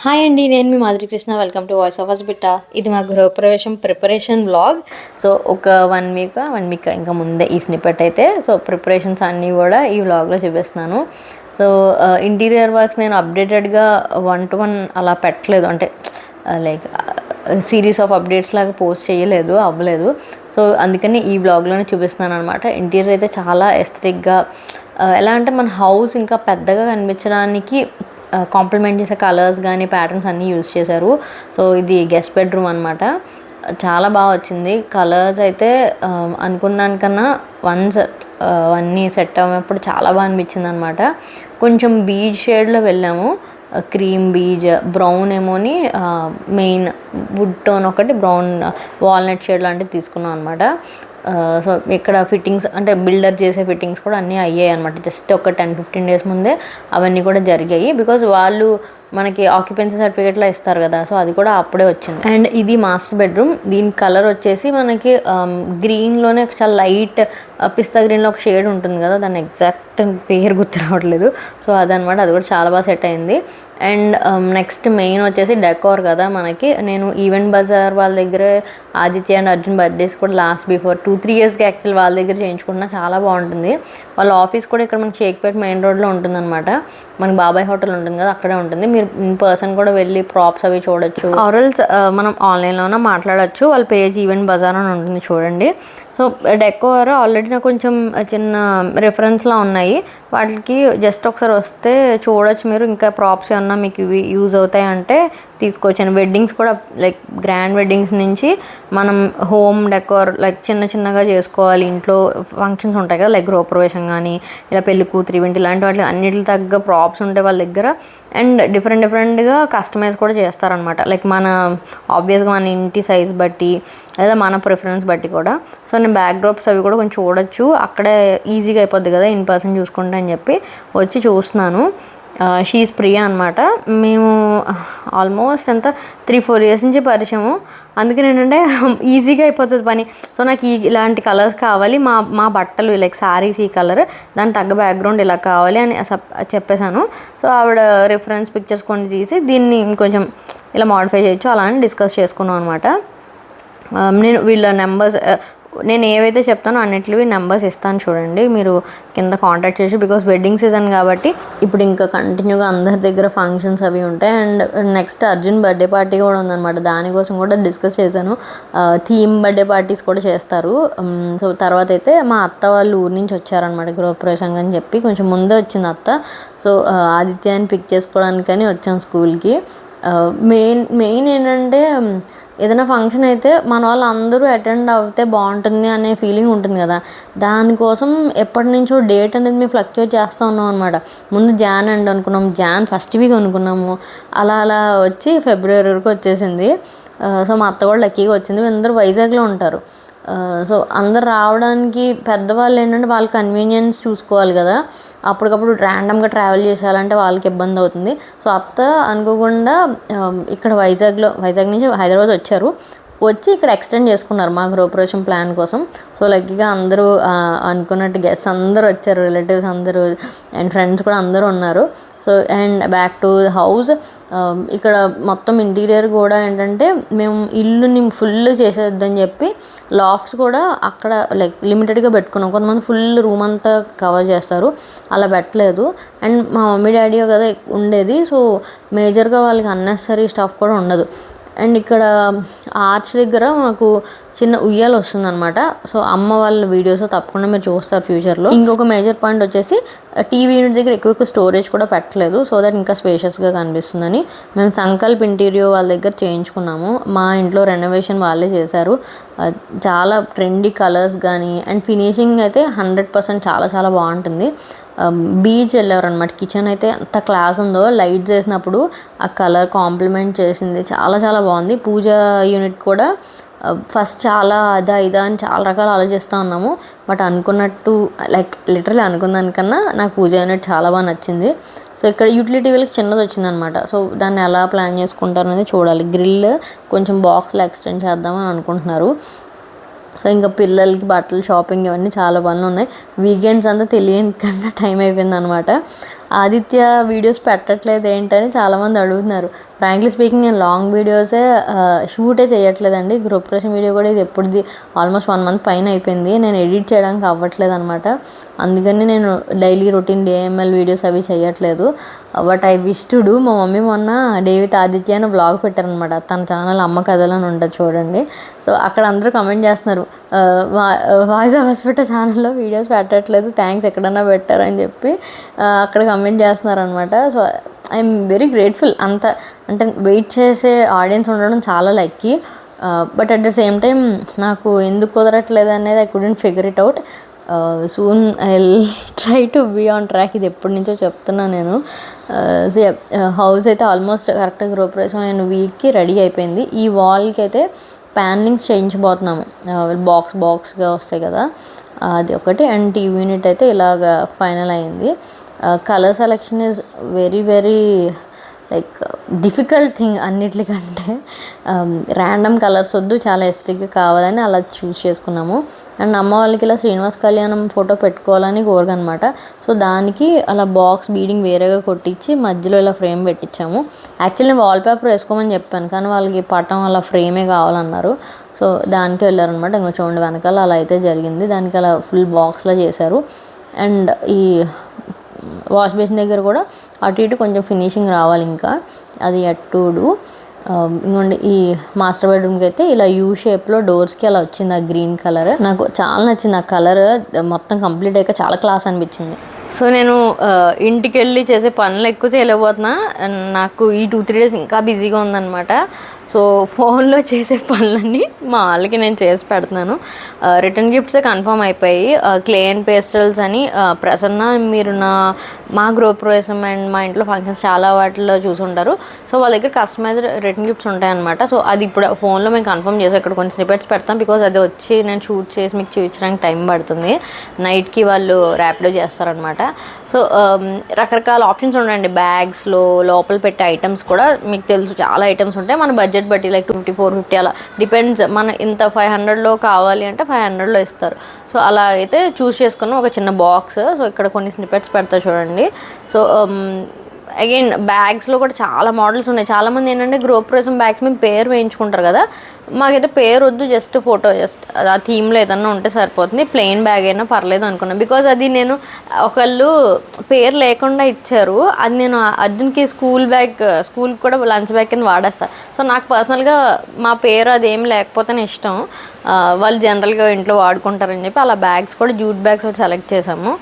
Hi అండి, నేను మీ Madhuri Krishna. Welcome to voice of hospital. ఇది మా గృహప్రవేశం ప్రిపరేషన్ వ్లాగ్. సో ఒక వన్ వీక్ ఇంకా ముందే ఈ స్నిప్పెట్ అయితే. సో ప్రిపరేషన్స్ అన్నీ కూడా ఈ వ్లాగ్లో చూపిస్తున్నాను. సో ఇంటీరియర్ వర్క్స్ నేను అప్డేటెడ్గా 1-to-1 అలా పెట్టలేదు, అంటే లైక్ సిరీస్ ఆఫ్ అప్డేట్స్ లాగా పోస్ట్ చేయలేదు, అవ్వలేదు. సో అందుకని ఈ వ్లాగ్లోనే చూపిస్తున్నాను అనమాట. ఇంటీరియర్ అయితే చాలా ఎస్థెటిక్గా, ఎలా అంటే మన హౌస్ ఇంకా పెద్దగా కనిపించడానికి కాంప్లిమెంట్ చేసే కలర్స్ కానీ ప్యాటర్న్స్ అన్నీ యూజ్ చేశారు. సో ఇది గెస్ట్ బెడ్రూమ్ అనమాట. చాలా బాగా వచ్చింది. కలర్స్ అయితే అనుకున్న దానికన్నా అన్నీ సెట్ అవ్వనప్పుడు చాలా బాగా అనిపించింది అనమాట. కొంచెం బీజ్ షేడ్లో వెళ్ళాము, క్రీమ్ బీజ్, బ్రౌన్ ఏమోని మెయిన్ వుడ్ టోన్ ఒకటి, బ్రౌన్ వాల్నట్ షేడ్ లాంటివి తీసుకున్నాం అనమాట. సో ఇక్కడ ఫిట్టింగ్స్ అంటే బిల్డర్ చేసే ఫిట్టింగ్స్ కూడా అన్నీ అయ్యాయి అనమాట. జస్ట్ ఒక 10-15 డేస్ ముందే అవన్నీ కూడా జరిగాయి. బికాజ్ వాళ్ళు మనకి ఆక్యుపెన్సీ సర్టిఫికేట్లో ఇస్తారు కదా, సో అది కూడా అప్పుడే వచ్చింది. అండ్ ఇది మాస్టర్ బెడ్రూమ్. దీని కలర్ వచ్చేసి మనకి గ్రీన్లోనే చాలా లైట్ పిస్తా గ్రీన్లో ఒక షేడ్ ఉంటుంది కదా, దాని ఎగ్జాక్ట్ పేరు గుర్తు రావట్లేదు. సో అదనమాట, అది కూడా చాలా బాగా సెట్ అయింది. అండ్ నెక్స్ట్ మెయిన్ వచ్చేసి డెకోర్ కదా మనకి. నేను ఈవెంట్ బజార్ వాళ్ళ దగ్గర ఆదిత్య అండ్ అర్జున్ బర్త్డేస్ కూడా లాస్ట్ బిఫోర్ 2-3 ఇయర్స్కి యాక్చువల్ వాళ్ళ దగ్గర చేయించుకున్నా. చాలా బాగుంటుంది. వాళ్ళ ఆఫీస్ కూడా ఇక్కడ మనకి షేక్పేట్ మెయిన్ రోడ్లో ఉంటుందన్నమాట. మనకి బాబాయ్ హోటల్ ఉంటుంది కదా, అక్కడే ఉంటుంది. మీరు ఇన్ పర్సన్ కూడా వెళ్ళి ప్రాప్స్ అవి చూడొచ్చు, ఆర్ఎల్స్ మనం ఆన్లైన్లోనే మాట్లాడచ్చు. వాళ్ళ పేజ్ ఈవెంట్ బజార్ అని ఉంటుంది, చూడండి. సో డెకోర్ ఆల్రెడీ నాకు కొంచెం చిన్న రిఫరెన్స్లా ఉన్నాయి. వాటికి జస్ట్ ఒకసారి వస్తే చూడొచ్చు మీరు. ఇంకా ప్రాప్స్ ఏమన్నా మీకు ఇవి యూజ్ అవుతాయి అంటే తీసుకోవచ్చాను. వెడ్డింగ్స్ కూడా లైక్ గ్రాండ్ వెడ్డింగ్స్ నుంచి మనం హోమ్ డెకోర్ లైక్ చిన్నగా చేసుకోవాలి, ఇంట్లో ఫంక్షన్స్ ఉంటాయి కదా, లైక్ గృహప్రవేశం కానీ ఇలా పెళ్లి కూతురు ఈవెంట్ ఇలాంటి వాటికి అన్నిటికి తగ్గ ప్రాప్స్ ఉంటాయి వాళ్ళ దగ్గర. అండ్ డిఫరెంట్గా కస్టమైజ్ కూడా చేస్తారనమాట. లైక్ మన ఆబ్వియస్గా మన ఇంటి సైజ్ బట్టి లేదా మన ప్రిఫరెన్స్ బట్టి కూడా. సో నేను బ్యాక్ డ్రాప్స్ అవి కూడా కొంచెం చూడొచ్చు, అక్కడే ఈజీగా అయిపోద్ది కదా ఇన్ పర్సన్ చూసుకుంటా అని చెప్పి వచ్చి చూస్తున్నాను. షీఈస్ ప్రియా అనమాట. మేము ఆల్మోస్ట్ 3-4 ఇయర్స్ నుంచి పరిచయము. అందుకని ఏంటంటే ఈజీగా అయిపోతుంది పని. సో నాకు ఇలాంటి కలర్స్ కావాలి, మా బట్టలు లైక్ శారీస్ ఈ కలర్, దాని తగ్గ బ్యాక్గ్రౌండ్ ఇలా కావాలి అని చెప్పేశాను. సో ఆవిడ రిఫరెన్స్ పిక్చర్స్ కొన్ని తీసి దీన్ని ఇంకొంచెం ఇలా మాడిఫై చేయొచ్చు అలా అని డిస్కస్ చేసుకున్నాం అనమాట. నేను వీళ్ళ నెంబర్స్ నేను ఏవైతే చెప్తానో అన్నిటివి నెంబర్స్ ఇస్తాను, చూడండి. మీరు కింద కాంటాక్ట్ చేసి, బికాస్ వెడ్డింగ్ సీజన్ కాబట్టి ఇప్పుడు ఇంకా కంటిన్యూగా అందరి దగ్గర ఫంక్షన్స్ అవి ఉంటాయి. And next Arjun birthday party కూడా ఉందన్నమాట. దానికోసం కూడా డిస్కస్ చేశాను. థీమ్ బర్త్డే పార్టీస్ కూడా చేస్తారు. సో తర్వాత అయితే మా అత్త వాళ్ళు ఊరి నుంచి వచ్చారనమాట గృహప్రవేశం అని చెప్పి. కొంచెం ముందే వచ్చింది అత్త. సో ఆదిత్యాన్ని పిక్ చేసుకోవడానికని వచ్చాం స్కూల్కి. మెయిన్ ఏంటంటే ఏదైనా ఫంక్షన్ అయితే మన వాళ్ళు అందరూ అటెండ్ అవుతే బాగుంటుంది అనే ఫీలింగ్ ఉంటుంది కదా, దానికోసం ఎప్పటి నుంచో డేట్ అనేది మేము ఫ్లక్చువేట్ చేస్తూ ఉన్నాం అనమాట. ముందు జాన్ ఎండ్ అనుకున్నాం, జాన్ ఫస్ట్ వీక్ అనుకున్నాము, అలా వచ్చి ఫిబ్రవరి వరకు వచ్చేసింది. సో మా అత్త కూడా లక్కీగా వచ్చింది. అందరూ వైజాగ్లో ఉంటారు. సో అందరు రావడానికి పెద్దవాళ్ళు ఏంటంటే వాళ్ళ కన్వీనియన్స్ చూసుకోవాలి కదా, అప్పటికప్పుడు ర్యాండమ్గా ట్రావెల్ చేసేయాలంటే వాళ్ళకి ఇబ్బంది అవుతుంది. సో అత్త అనుకోకుండా ఇక్కడ వైజాగ్ నుంచి హైదరాబాద్ వచ్చి ఇక్కడ ఎక్స్టెండ్ చేసుకున్నారు మా గృహప్రవేశం ప్లాన్ కోసం. సో లక్కీగా అందరూ అనుకున్నట్టు గెస్ట్స్ అందరూ వచ్చారు, రిలేటివ్స్ అందరూ అండ్ ఫ్రెండ్స్ కూడా అందరూ ఉన్నారు. So and back to house. ఇక్కడ మొత్తం ఇంటీరియర్ కూడా ఏంటంటే మేము ఇల్లుని ఫుల్ చేసేద్దని చెప్పి లాఫ్ట్స్ కూడా అక్కడ లైక్ లిమిటెడ్గా పెట్టుకున్నాం. కొంతమంది ఫుల్ రూమ్ అంతా కవర్ చేస్తారు, అలా పెట్టలేదు. అండ్ మా మమ్మీ డాడీ కదా ఉండేది, సో మేజర్గా వాళ్ళకి అన్నెసరీ స్టఫ్ కూడా ఉండదు. అండ్ ఇక్కడ ఆర్చ్ దగ్గర మాకు చిన్న ఉయ్యాలు వస్తుందన్నమాట. సో అమ్మ వాళ్ళ వీడియోస్ తప్పకుండా మీరు చూస్తారు ఫ్యూచర్లో. ఇంకొక మేజర్ పాయింట్ వచ్చేసి టీవీ యూనిట్ దగ్గర ఎక్కువ స్టోరేజ్ కూడా పెట్టలేదు, సో దట్ ఇంకా స్పేషియస్గా కనిపిస్తుందని. మేము సంకల్ప్ ఇంటీరియర్ వాళ్ళ దగ్గర చేయించుకున్నాము. మా ఇంట్లో రెనోవేషన్ వాళ్ళే చేశారు. చాలా ట్రెండీ కలర్స్ కానీ అండ్ ఫినిషింగ్ అయితే 100% చాలా బాగుంటుంది. బీచ్ వెళ్ళారనమాట. కిచెన్ అయితే ఎంత క్లాస్ ఉందో, లైట్ చేసినప్పుడు ఆ కలర్ కాంప్లిమెంట్ చేసింది, చాలా బాగుంది. పూజ యూనిట్ కూడా ఫస్ట్ చాలా ఇదా అని చాలా రకాలు ఆలోచిస్తూ ఉన్నాము. బట్ అనుకున్నట్టు లైక్ లిటరలీ అనుకున్న దానికన్నా నాకు పూజ యూనిట్ చాలా బాగా నచ్చింది. సో ఇక్కడ యూటిలిటీ వీళ్ళకి చిన్నది వచ్చిందనమాట. సో దాన్ని ఎలా ప్లాన్ చేసుకుంటారు అనేది చూడాలి. గ్రిల్ కొంచెం బాక్స్లో ఎక్స్టెండ్ చేద్దామని అనుకుంటున్నారు. సో ఇంకా పిల్లలకి బట్టలు షాపింగ్ ఇవన్నీ చాలా పనులు ఉన్నాయి. వీకెండ్స్ అంతా తెలియని కన్నా టైం అయిపోయింది అనమాట. ఆదిత్య వీడియోస్ పెట్టట్లేదు ఏంటని చాలామంది అడుగుతున్నారు. ఫ్రాంక్లీ స్పీకింగ్ నేను లాంగ్ వీడియోసే షూటే చేయట్లేదండి. గృహప్రవేశం వీడియో కూడా ఇది ఎప్పుడుది ఆల్మోస్ట్ 1 మంత్ పైన అయిపోయింది. నేను ఎడిట్ చేయడానికి అవ్వట్లేదు అనమాట. అందుకని నేను డైలీ రొటీన్ డిఎంఎల్ వీడియోస్ అవి చేయట్లేదు. But I wish to do. మా మమ్మీ మొన్న డే విత్ ఆదిత్య అని వ్లాగ్ పెట్టారనమాట. తన ఛానల్ అమ్మ కథలు అని ఉంటుంది చూడండి. సో అక్కడ అందరూ కమెంట్ చేస్తున్నారు, వాయిస్ ఆఫ్ హాస్పిటల్ ఛానల్లో వీడియోస్ పెట్టట్లేదు, థ్యాంక్స్ ఎక్కడన్నా పెట్టారని చెప్పి అక్కడ కమెంట్ చేస్తున్నారు అనమాట. So I'm very grateful. అంత అంటే వెయిట్ చేసే ఆడియన్స్ ఉండడం చాలా lucky. But at the same time నాకు ఎందుకు కుదరట్లేదు అనేది I couldn't figure it out. Soon I try to be on track. ఇది ఎప్పటి నుంచో చెప్తున్నా నేను. హౌస్ అయితే ఆల్మోస్ట్ కరెక్ట్గా గృహప్రవేశం అయిన వీక్కి రెడీ అయిపోయింది. ఈ వాల్కి అయితే ప్యానలింగ్స్ చేయించబోతున్నాము. బాక్స్గా వస్తాయి కదా, అది ఒకటి. అండ్ టీవీ యూనిట్ అయితే ఇలాగ ఫైనల్ అయింది. Colour selection is very very like difficult thing. అన్నిటికంటే ర్యాండమ్ కలర్స్ వద్దు, చాలా ఎస్థెటిక్గా కావాలని అలా చూస్ చేసుకున్నాము. అండ్ అమ్మ వాళ్ళకి ఇలా శ్రీనివాస్ కళ్యాణం ఫోటో పెట్టుకోవాలని కోరికనమాట. సో దానికి అలా బాక్స్ బీడింగ్ వేరేగా కొట్టించి మధ్యలో ఇలా ఫ్రేమ్ పెట్టించాము. యాక్చువల్లీ వాల్పేపర్ వేసుకోమని చెప్పాను, కానీ వాళ్ళకి పటం అలా ఫ్రేమే కావాలన్నారు. సో దానికి వెళ్ళారనమాట. ఇంకా చూడండి వెనకాల అలా అయితే జరిగింది. దానికి అలా ఫుల్ బాక్స్లా చేశారు. అండ్ ఈ వాష్ బేసిన్ దగ్గర కూడా అటు ఇటు కొంచెం ఫినిషింగ్ రావాలి, ఇంకా అది అట్టుడు. ఇంకోండి ఈ మాస్టర్ బెడ్రూమ్కి అయితే ఇలా యూ షేప్లో డోర్స్కి అలా వచ్చింది ఆ గ్రీన్ కలర్. నాకు చాలా నచ్చింది ఆ కలర్. మొత్తం కంప్లీట్ అయ్యాక చాలా క్లాస్ అనిపించింది. సో నేను ఇంటికి వెళ్ళి చేసే పనులు ఎక్కువ చేయలేకపోతున్నా. నాకు ఈ 2-3 డేస్ ఇంకా బిజీగా ఉందన్నమాట. సో ఫోన్లో చేసే పనులన్నీ మా వాళ్ళకి నేను చేసి పెడుతున్నాను. రిటర్న్ గిఫ్ట్సే కన్ఫర్మ్ అయిపోయి, క్లే అండ్ పేస్టల్స్ అని ప్రసన్న మీరు మా గృహప్రవేశం అండ్ మా ఇంట్లో ఫంక్షన్స్ చాలా వాటిలో చూసుంటారు. సో వాళ్ళ దగ్గర కస్టమైజ్డ్ రిటర్న్ గిఫ్ట్స్ ఉంటాయన్నమాట. సో అది ఇప్పుడు ఫోన్లో మేము కన్ఫర్మ్ చేసాం. ఇక్కడ కొన్ని స్నిపెట్స్ పెడతాం, బికాజ్ అది వచ్చి నేను షూట్ చేసి మీకు చూపించడానికి టైం పడుతుంది. నైట్కి వాళ్ళు ర్యాపిడో చేస్తారనమాట. సో రకరకాల ఆప్షన్స్ ఉంటాయండి. బ్యాగ్స్లో లోపల పెట్టే ఐటమ్స్ కూడా మీకు తెలుసు చాలా ఐటమ్స్ ఉంటాయి. మన బడ్జెట్ బట్టి లైక్ 250-450 అలా డిపెండ్స్. మన ఇంత 500లో కావాలి అంటే 500లో ఇస్తారు. సో అలా అయితే చూస్ చేసుకున్నాం ఒక చిన్న బాక్స్. సో ఇక్కడ కొన్ని స్నిపెట్స్ పెడతా చూడండి. సో అగైన్ బ్యాగ్స్లో కూడా చాలా మోడల్స్ ఉన్నాయి. చాలామంది ఏంటంటే గృహప్రవేశం బ్యాగ్స్ మేము పేరు వేయించుకుంటారు కదా, మాకైతే పేరు వద్దు, జస్ట్ ఫోటో, జస్ట్ ఆ థీమ్లో ఏదన్నా ఉంటే సరిపోతుంది, ప్లెయిన్ బ్యాగ్ అయినా పర్లేదు అనుకున్నాను. బికాజ్ అది నేను ఒకళ్ళు పేరు లేకుండా ఇచ్చారు, అది నేను అర్జున్కి స్కూల్ కూడా లంచ్ బ్యాగ్ కింద వాడేస్తాను. సో నాకు పర్సనల్గా మా పేరు అది ఏం లేకపోతేనే ఇష్టం. వాళ్ళు జనరల్గా ఇంట్లో వాడుకుంటారని చెప్పి అలా బ్యాగ్స్ కూడా జూట్ బ్యాగ్స్ ఒకటి సెలెక్ట్ చేసాము.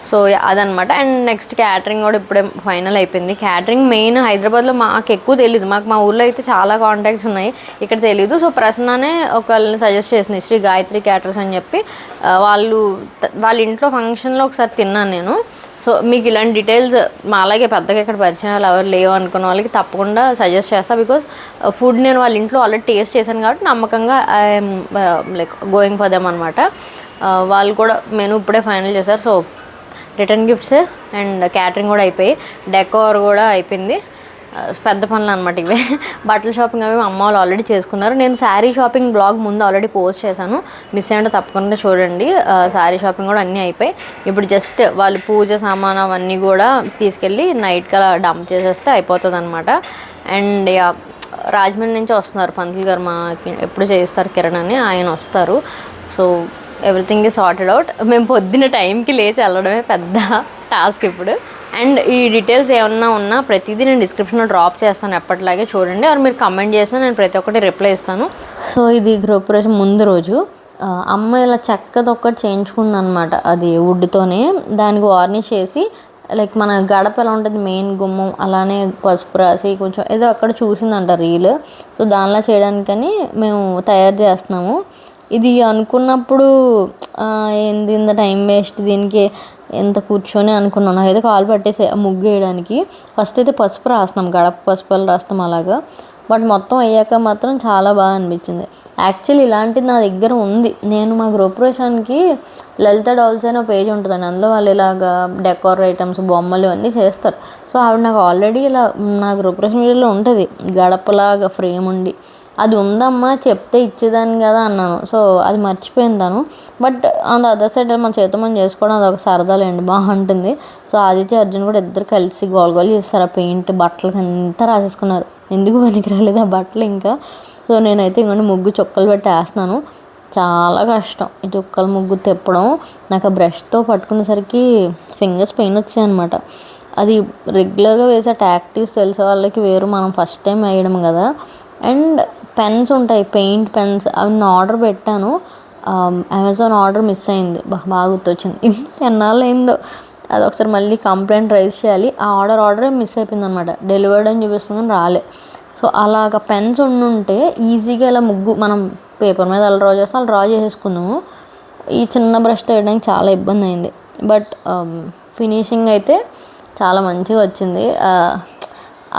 సో అదనమాట. అండ్ నెక్స్ట్ క్యాటరింగ్ కూడా ఇప్పుడే ఫైనల్ అయిపోయింది. క్యాటరింగ్ మెయిన్ హైదరాబాద్లో మాకు ఎక్కువ తెలియదు. మా ఊళ్ళో అయితే చాలా కాంటాక్ట్స్ ఉన్నాయి, ఇక్కడ తెలీదు. సో ప్రసన్ననే ఒకళ్ళని సజెస్ట్ చేసింది, శ్రీ గాయత్రి క్యాటర్స్ అని చెప్పి. వాళ్ళ ఇంట్లో ఫంక్షన్లో ఒకసారి తిన్నాను నేను. సో మీకు ఇలాంటి డీటెయిల్స్ మా అలాగే పెద్దగా ఇక్కడ పరిచయాలు ఎవరు లేవు అనుకున్న వాళ్ళకి తప్పకుండా సజెస్ట్ చేస్తాను. బికాజ్ ఫుడ్ నేను వాళ్ళ ఇంట్లో ఆల్రెడీ టేస్ట్ చేశాను కాబట్టి నమ్మకంగా I'm like going for them అనమాట. వాళ్ళు కూడా మెనూ ఇప్పుడే ఫైనల్ చేశారు. So return gifts and catering కూడా అయిపోయి, డెకోర్ కూడా అయిపోయింది. పెద్ద పనులు అనమాట ఇవే. బట్టల షాపింగ్ అవి అమ్మ వాళ్ళు ఆల్రెడీ చేసుకున్నారు. నేను శారీ షాపింగ్ బ్లాగ్ ముందు ఆల్రెడీ పోస్ట్ చేశాను, మిస్ అయ్యంటే తప్పకుండా చూడండి. శారీ షాపింగ్ కూడా అన్నీ అయిపోయి ఇప్పుడు జస్ట్ వాళ్ళు పూజ సామాన్ అవన్నీ కూడా తీసుకెళ్ళి నైట్కి అలా డంప్ చేసేస్తే అయిపోతుంది అనమాట. అండ్ రాజమండ్రి నుంచి వస్తున్నారు పంతులు గారు, మాకి ఎప్పుడు చేస్తారు కిరణ్ అని, ఆయన వస్తారు. So everything is sorted out. మేము పొద్దున్న టైంకి లేచి వెళ్ళడమే పెద్ద టాస్క్ ఇప్పుడు. అండ్ ఈ డీటెయిల్స్ ఏమన్నా ఉన్నా ప్రతిదీ నేను డిస్క్రిప్షన్లో డ్రాప్ చేస్తాను ఎప్పటిలాగే, చూడండి. ఆర్ మీరు కమెంట్ చేస్తే నేను ప్రతి ఒక్కటి రిప్లై ఇస్తాను. సో ఇది గృహప్రవేశం ముందు రోజు అమ్మ ఇలా చెక్కదొక్కటి చేయించుకుంది అనమాట, అది వుడ్తోనే. దానికి వార్నిష్ చేసి లైక్ మన గడప ఎలా ఉంటుంది మెయిన్ గుమ్మం అలానే పసుపు రాసి కొంచెం ఏదో అక్కడ చూసిందంట రీల్. సో దానిలా చేయడానికని మేము తయారు చేస్తున్నాము. ఇది అనుకున్నప్పుడు ఏంది ఇంత టైం వేస్ట్ దీనికి ఎంత కూర్చొని అనుకున్నాను. నాకైతే కాలు పట్టేసే ముగ్గు వేయడానికి. ఫస్ట్ అయితే పసుపు రాస్తున్నాం, గడప పసుపులు రాస్తాం అలాగా. బట్ మొత్తం అయ్యాక మాత్రం చాలా బాగా అనిపించింది. యాక్చువల్లీ ఇలాంటిది నా దగ్గర ఉంది. నేను మా గృహప్రవేశానికి లలిత డాల్స్ అనే పేజ్ ఉంటుందండి, అందులో వాళ్ళు ఇలాగా డెకోర్ ఐటమ్స్ బొమ్మలు అన్నీ చేస్తారు. సో ఆవిడ నాకు ఆల్రెడీ ఇలా నా గృహప్రవేశం వీడియోలో ఉంటుంది గడపలాగా ఫ్రేమ్ ఉండి, అది ఉందమ్మా చెప్తే ఇచ్చేదాన్ని కదా అన్నాను. సో అది మర్చిపోయిందాను. But on the other side మన చేత మనం చేసుకోవడం అదొక సరదాలేండి, బాగుంటుంది. సో ఆదిత్య అర్జున్ కూడా ఇద్దరు కలిసి గోల్ చేస్తారు. ఆ పెయింట్ బట్టలకి అంతా రాసేసుకున్నారు. ఎందుకు పనికి రాలేదు ఆ బట్టలు ఇంకా. సో నేనైతే ఇంకొండి ముగ్గు చుక్కలు పెట్టి వేస్తున్నాను. చాలా కష్టం ఈ చుక్కల ముగ్గు తిప్పడం. నాకు ఆ బ్రష్తో పట్టుకునేసరికి ఫింగర్స్ పెయిన్ వచ్చాయి అనమాట. అది రెగ్యులర్గా వేసే టాక్టీస్ తెలిసే వాళ్ళకి వేరు, మనం ఫస్ట్ టైం వేయడం కదా. అండ్ పెన్స్ ఉంటాయి, పెయింట్ పెన్స్, అవి నేను ఆర్డర్ పెట్టాను. అమెజాన్ ఆర్డర్ మిస్ అయింది, బాగా గుర్తొచ్చింది. ఎన్నాళ్ళు అయిందో అది, ఒకసారి మళ్ళీ కంప్లైంట్ రైజ్ చేయాలి. ఆ ఆర్డరే మిస్ అయిపోయింది అనమాట. డెలివర్డ్ అని చూపిస్తుంది కానీ రాలే. సో అలాగ పెన్స్ ఉండుంటే ఈజీగా ఇలా ముగ్గు మనం పేపర్ మీద అలా డ్రా చేస్తాం, అలా డ్రా చేసేసుకున్నాము. ఈ చిన్న బ్రష్ వేయడానికి చాలా ఇబ్బంది అయింది. బట్ ఫినిషింగ్ అయితే చాలా మంచిగా వచ్చింది.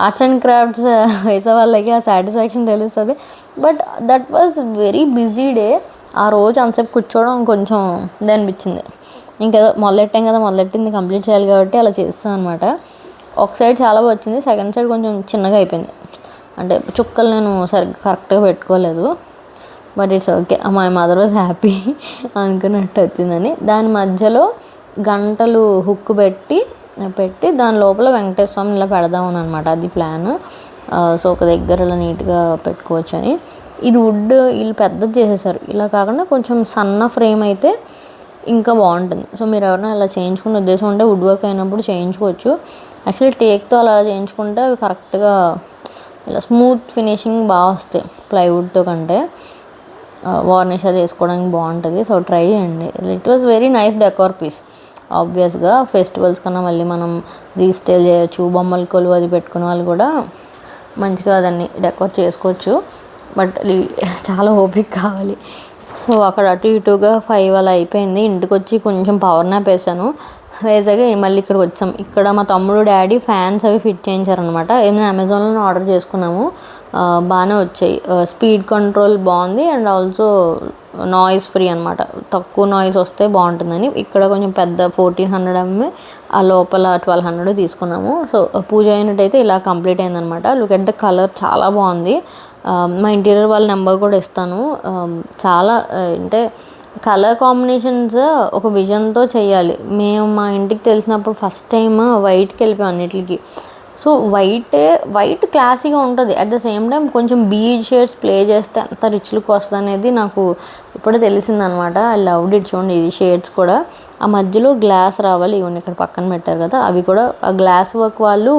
ఆర్ట్స్ అండ్ క్రాఫ్ట్స్ వేసే వాళ్ళకి ఆ సాటిస్ఫాక్షన్ తెలుస్తుంది. But that was very busy day. ఆ రోజు అంతసేపు కూర్చోవడం కొంచెం ఇది అనిపించింది. ఇంకేదో మొదలెట్టాం కదా, మొదలెట్టింది కంప్లీట్ చేయాలి కాబట్టి అలా చేస్తాం అనమాట. ఒక సైడ్ చాలా వచ్చింది, సెకండ్ సైడ్ కొంచెం చిన్నగా అయిపోయింది. అంటే చుక్కలు నేను సరిగ్గా కరెక్ట్గా పెట్టుకోలేదు. But it's okay, my mother was happy అనుకున్నట్టు వచ్చిందని. దాని మధ్యలో గంటలు హుక్ పెట్టి దాని లోపల వెంకటేశ్వర స్వామిని ఇలా పెడదామని అనమాట, అది ప్లాన్. సో ఒక దగ్గర ఇలా నీట్గా పెట్టుకోవచ్చు అని. ఇది వుడ్ వీళ్ళు పెద్దది చేసేసారు. ఇలా కాకుండా కొంచెం సన్న ఫ్రేమ్ అయితే ఇంకా బాగుంటుంది. సో మీరు ఎవరైనా ఇలా చేయించుకునే ఉద్దేశం ఉంటే వుడ్ వర్క్ అయినప్పుడు చేయించుకోవచ్చు. యాక్చువల్లీ టేక్తో అలా చేయించుకుంటే అవి కరెక్ట్గా ఇలా స్మూత్ ఫినిషింగ్ బాగా వస్తాయి ప్లైవుడ్తో కంటే. వార్నిష్ అది వేసుకోవడానికి బాగుంటుంది. సో ట్రై చేయండి. It was very nice decor piece. ఆబ్వియస్గా ఫెస్టివల్స్ కన్నా మళ్ళీ మనం రీస్టైల్ చేయొచ్చు. బొమ్మల కొలువు అది పెట్టుకునే వాళ్ళు కూడా మంచిగా దాన్ని డెకోర్ చేసుకోవచ్చు. బట్ చాలా ఓపిక కావాలి. సో అక్కడ అటు ఇటుగా 5 అలా అయిపోయింది. ఇంటికి వచ్చి కొంచెం పవర్ నాప్ వేసాను. వేసాక మళ్ళీ ఇక్కడికి వచ్చాం. ఇక్కడ మా తమ్ముడు డాడీ ఫ్యాన్స్ అవి ఫిట్ చేయించారనమాట. ఏమైనా అమెజాన్లో ఆర్డర్ చేసుకున్నాము, బాగానే వచ్చాయి. స్పీడ్ కంట్రోల్ బాగుంది అండ్ ఆల్సో నాయిస్ ఫ్రీ అనమాట. తక్కువ నాయిస్ వస్తే బాగుంటుందని ఇక్కడ కొంచెం పెద్ద 1400 mm, ఆ లోపల 1200 తీసుకున్నాము. సో పూజ అయినట్టయితే ఇలా కంప్లీట్ అయిందనమాట. లుక్ ఎట్ ద కలర్, చాలా బాగుంది. మా ఇంటీరియర్ వాళ్ళ నెంబర్ కూడా ఇస్తాను. చాలా అంటే కలర్ కాంబినేషన్స్ ఒక విజన్తో చేయాలి. మేము మా ఇంటికి తెలిసినప్పుడు ఫస్ట్ టైం వైట్కి వెళ్ళిపోయాం అన్నిటికి. సో వైట్ క్లాసీగా ఉంటుంది. అట్ ద సేమ్ టైం కొంచెం బీజ్ షేడ్స్ ప్లే చేస్తే ఎంత రిచ్ లుక్ వస్తుంది అనేది నాకు ఇప్పుడే తెలిసిందనమాట. I loved it. చూడండి ఈ షేడ్స్ కూడా. ఆ మధ్యలో గ్లాస్ రావాలి, ఇవన్నీ ఇక్కడ పక్కన పెట్టారు కదా, అవి కూడా ఆ గ్లాస్ వర్క్ వాళ్ళు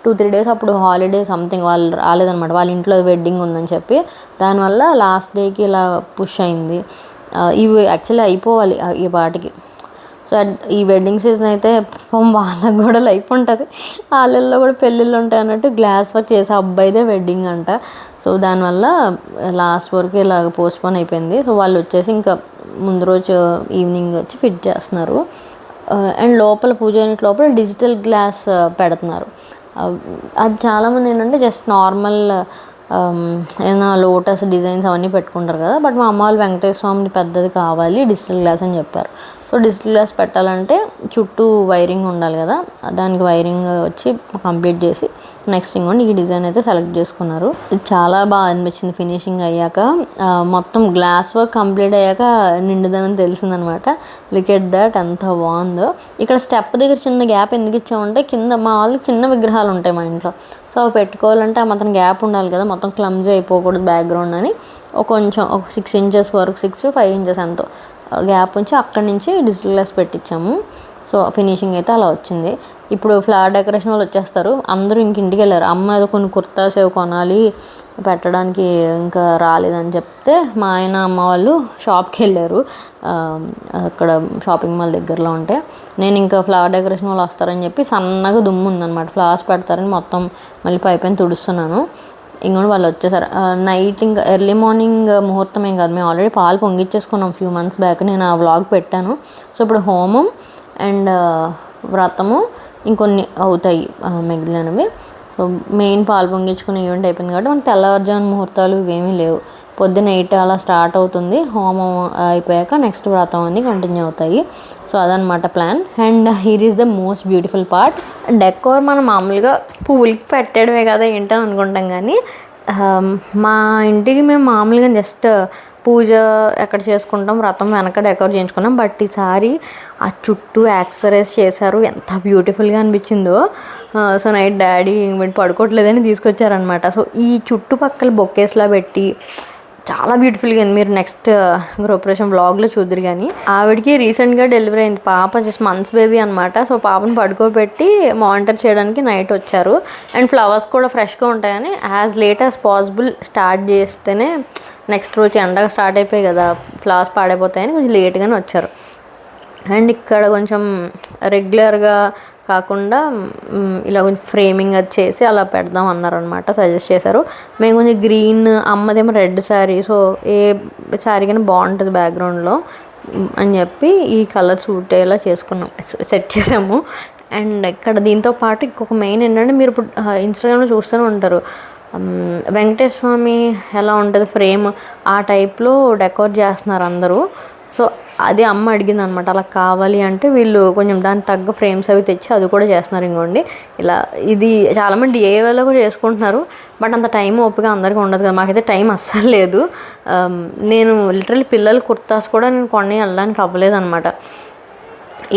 2-3 days అప్పుడు హాలిడే సంథింగ్ వాళ్ళు రాలేదనమాట. వాళ్ళ ఇంట్లో వెడ్డింగ్ ఉందని చెప్పి దానివల్ల లాస్ట్ డేకి ఇలా పుష్ అయింది. ఇవి యాక్చువల్లీ అయిపోవాలి ఈ పాటికి. సో ఈ వెడ్డింగ్ సీజన్ అయితే వాళ్ళకి కూడా లైఫ్ ఉంటుంది, వాళ్ళల్లో కూడా పెళ్ళిళ్ళు ఉంటాయి అన్నట్టు గ్లాస్ వర్క్ చేసే అబ్బాయిదే వెడ్డింగ్ అంట. సో దానివల్ల లాస్ట్ వరకు ఇలా పోస్ట్పోన్ అయిపోయింది. సో వాళ్ళు వచ్చేసి ఇంకా ముందు రోజు ఈవినింగ్ వచ్చి ఫిట్ చేస్తున్నారు. అండ్ లోపల పూజ యూనిట్ లోపల డిజిటల్ గ్లాస్ పెడుతున్నారు. అది చాలామంది ఏంటంటే జస్ట్ నార్మల్ ఏదైనా లోటస్ డిజైన్స్ అవన్నీ పెట్టుకుంటారు కదా. బట్ మా అమ్మ వాళ్ళు వెంకటేశ్వర స్వామిని పెద్దది కావాలి, డిజిటల్ గ్లాస్ అని చెప్పారు. సో డిజిటల్ గ్లాస్ పెట్టాలంటే చుట్టూ వైరింగ్ ఉండాలి కదా, దానికి వైరింగ్ వచ్చి కంప్లీట్ చేసి నెక్స్ట్ ఇంకోండి ఈ డిజైన్ అయితే సెలెక్ట్ చేసుకున్నారు. ఇది చాలా బాగా అనిపించింది ఫినిషింగ్ అయ్యాక. మొత్తం గ్లాస్ వర్క్ కంప్లీట్ అయ్యాక నిండుదనం తెలిసిందనమాట. లుక్ ఎట్ దట్ ఎంత బాగుందో. ఇక్కడ స్టెప్ దగ్గర చిన్న గ్యాప్ ఎందుకు ఇచ్చామంటే కింద మా వాళ్ళకి చిన్న విగ్రహాలు ఉంటాయి మా ఇంట్లో. సో అవి పెట్టుకోవాలంటే ఆ మొత్తం గ్యాప్ ఉండాలి కదా, మొత్తం క్లమ్జీ అయిపోకూడదు బ్యాక్గ్రౌండ్ అని కొంచెం ఒక 6 inches వరకు, 6-5 inches ఎంతో గ్యాప్ ఉంచి అక్కడి నుంచి డిజిటల్ గ్లాస్ పెట్టించాము. సో ఫినిషింగ్ అయితే అలా వచ్చింది. ఇప్పుడు ఫ్లవర్ డెకరేషన్ వాళ్ళు వచ్చేస్తారు, అందరూ ఇంక ఇంటికి వెళ్ళారు. అమ్మ ఏదో కొన్ని కుర్తాస్ ఏవో కొనాలి పెట్టడానికి ఇంకా రాలేదని చెప్తే మా ఆయన అమ్మ వాళ్ళు షాప్కి వెళ్ళారు. అక్కడ షాపింగ్ మాల్ దగ్గరలో ఉంటే నేను ఇంకా ఫ్లవర్ డెకరేషన్ వాళ్ళు వస్తారని చెప్పి సన్నగా దుమ్ము ఉందన్నమాట, ఫ్లవర్స్ పెడతారని మొత్తం మళ్ళీ పైపైన తుడుస్తున్నాను. ఇంకోటి వాళ్ళు వచ్చేసారు నైట్. ఇంకా ఎర్లీ మార్నింగ్ ముహూర్తం ఏం కాదు, మేము ఆల్రెడీ పాలు పొంగిచ్చేసుకున్నాం ఫ్యూ months బ్యాక్. నేను ఆ వ్లాగ్ పెట్టాను. సో ఇప్పుడు హోమం అండ్ వ్రతము ఇంకొన్ని అవుతాయి మిగిలినవి. సో మెయిన్ పాలు పొంగించుకునే ఈవెంట్ అయిపోయింది కాబట్టి మనకి తెల్లవారుజామున ముహూర్తాలు ఇవేమీ లేవు. పొద్దున్న 8 అలా స్టార్ట్ అవుతుంది. హోమం అయిపోయాక నెక్స్ట్ వ్రతం అన్నీ కంటిన్యూ అవుతాయి. సో అదనమాట plan. And here is the most beautiful part. Decor మనం మామూలుగా పువ్వులకి పెట్టడమే కదా ఏంటో అనుకుంటాం, కానీ మా ఇంటికి మేము మామూలుగా జస్ట్ పూజ ఎక్కడ చేసుకుంటాం, వ్రతం వెనక డెకోర్ చేయించుకున్నాం. బట్ ఈసారి ఆ చుట్టూ యాక్సరైజ్ చేశారు, ఎంత బ్యూటిఫుల్గా అనిపించిందో. సో నైట్ డాడీ పడుకోవట్లేదని తీసుకొచ్చారనమాట. సో ఈ చుట్టుపక్కల బొకేస్లా పెట్టి చాలా బ్యూటిఫుల్గా ఉంది. మీరు నెక్స్ట్ గృహప్రవేశం వ్లాగ్లో చూద్దరు. కానీ ఆవిడకి రీసెంట్గా డెలివరీ అయింది పాప, జస్ట్ మంత్స్ బేబీ అనమాట. సో పాపను పడుకోబెట్టి మానిటర్ చేయడానికి నైట్ వచ్చారు. అండ్ ఫ్లవర్స్ కూడా ఫ్రెష్గా ఉంటాయని as late as possible start చేస్తేనే నెక్స్ట్ రోజు ఎండగా స్టార్ట్ అయిపోయాయి కదా, ఫ్లవర్స్ పాడైపోతాయని కొంచెం లేట్గానే వచ్చారు. అండ్ ఇక్కడ కొంచెం రెగ్యులర్గా కాకుండా ఇలా కొంచెం ఫ్రేమింగ్ అది చేసి అలా పెడదాం అన్నారనమాట, సజెస్ట్ చేశారు. మేము కొంచెం గ్రీన్, అమ్మదేమో రెడ్ శారీ, సో ఏ శారీ కానీ బాగుంటుంది బ్యాక్గ్రౌండ్లో అని చెప్పి ఈ కలర్ సూట్ అయ్యేలా చేసుకున్నాం, సెట్ చేసాము. అండ్ ఇక్కడ దీంతో పాటు ఇంకొక మెయిన్ ఏంటంటే, మీరు ఇప్పుడు ఇన్స్టాగ్రామ్లో చూస్తూనే ఉంటారు వెంకటేశ్వర స్వామి ఎలా ఉంటుంది ఫ్రేమ్, ఆ టైప్లో డెకోర్ చేస్తున్నారు అందరూ. సో అది అమ్మ అడిగింది అనమాట, అలా కావాలి అంటే వీళ్ళు కొంచెం దానికి తగ్గ ఫ్రేమ్స్ అవి తెచ్చి అది కూడా చేస్తున్నారు. ఇంకోండి ఇలా ఇది చాలామంది డిఐవైలో కూడా చేసుకుంటున్నారు, బట్ అంత టైం ఓపిక అందరికీ ఉండదు కదా. మాకైతే టైం అస్సలు లేదు. నేను లిటరల్లీ పిల్లల కుర్తాస్ కూడా నేను కొన్ని వెళ్ళడానికి అవ్వలేదు అనమాట.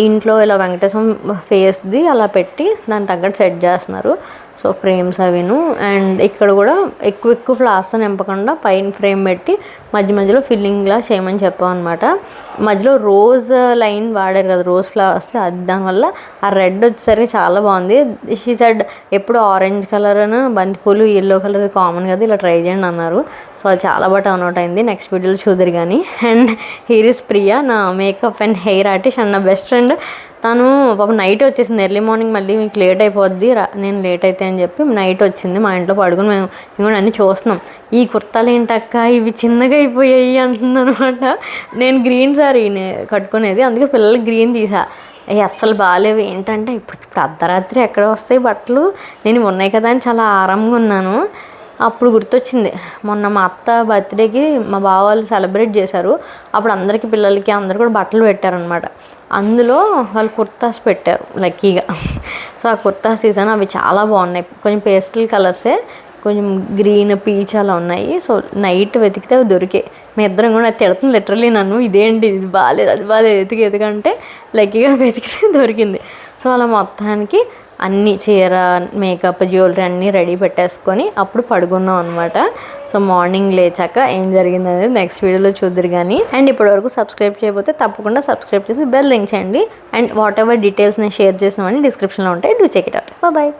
ఇంట్లో ఇలా వెంకటేశ్వర ఫేస్ది అలా పెట్టి దానికి తగ్గట్టు సెట్ చేస్తున్నారు. So frames అవిను. అండ్ ఇక్కడ కూడా ఎక్కువ ఫ్లవర్స్ నింపకుండా పైన ఫ్రేమ్ పెట్టి మధ్యలో ఫిల్లింగ్లా చేయమని చెప్పాం అనమాట. మధ్యలో రోజ్ లైన్ వాడారు కదా, రోజ్ ఫ్లవర్స్, అది దానివల్ల ఆ రెడ్ వచ్చేసరికి చాలా బాగుంది. షీ సెడ్ ఎప్పుడు ఆరెంజ్ కలర్ అని బంతిపూలు ఎల్లో కలర్ కామన్ కదా, ఇలా ట్రై చేయండి అన్నారు. సో అది చాలా బాగా టర్న్ అవుట్ అయింది. నెక్స్ట్ వీడియోలో చూద్దరు కానీ. అండ్ హీర్ ఇస్ ప్రియా, నా makeup and hair artist and నా బెస్ట్ ఫ్రెండ్. తను పాపం నైట్ వచ్చేసింది, ఎర్లీ మార్నింగ్ మళ్ళీ మీకు లేట్ అయిపోద్ది, నేను లేట్ అయితే అని చెప్పి నైట్ వచ్చింది. మా ఇంట్లో పడుకుని మేము ఇంకోటి అన్నీ చూస్తున్నాం. ఈ కుర్తాలు ఏంటక్క ఇవి చిన్నగా అయిపోయాయి అంటుంది అనమాట. నేను గ్రీన్ సారీ కట్టుకునేది, అందుకే పిల్లలకి గ్రీన్ తీసా. అవి అస్సలు బాగాలేవు. ఏంటంటే ఇప్పుడు అర్ధరాత్రి ఎక్కడ వస్తాయి బట్టలు, నేను ఉన్నాయి కదా అని చాలా ఆరాంగా ఉన్నాను. అప్పుడు గుర్తొచ్చింది, మొన్న మా అత్త బర్త్డేకి మా బావ వాళ్ళు సెలబ్రేట్ చేశారు. అప్పుడు అందరికీ పిల్లలకి అందరు కూడా బట్టలు పెట్టారనమాట. అందులో వాళ్ళు కుర్తాస్ పెట్టారు లక్కీగా. సో ఆ కుర్తా సీజన్ అవి చాలా బాగున్నాయి, కొంచెం పేస్టల్ కలర్సే, కొంచెం గ్రీన్ పీచ్ అలా ఉన్నాయి. సో నైట్ వెతికితే అవి దొరికాయి. మీ ఇద్దరం కూడా తిడుతుంది లిటరల్లీ నన్ను, ఇదేంటి ఇది బాగాలేదు అది బాగాలేదు ఎతికంటే లక్కీగా వెతికితే దొరికింది. సో అలా మొత్తానికి అన్నీ చీర, మేకప్, జ్యువెలరీ అన్నీ రెడీ పెట్టేసుకొని అప్పుడు పడుకున్నాం అనమాట. సో మార్నింగ్ లేచాక ఏం జరిగింది అనేది నెక్స్ట్ వీడియోలో చూద్దరు కానీ. అండ్ ఇప్పటివరకు సబ్స్క్రైబ్ చేయకపోతే తప్పకుండా సబ్స్క్రైబ్ చేసి బెల్ రింగ్ చేయండి. అండ్ వాట్ ఎవర్ డీటెయిల్స్ నేను షేర్ చేసినవన్నీ డిస్క్రిప్షన్లో ఉంటాయి, do check it out. Bye.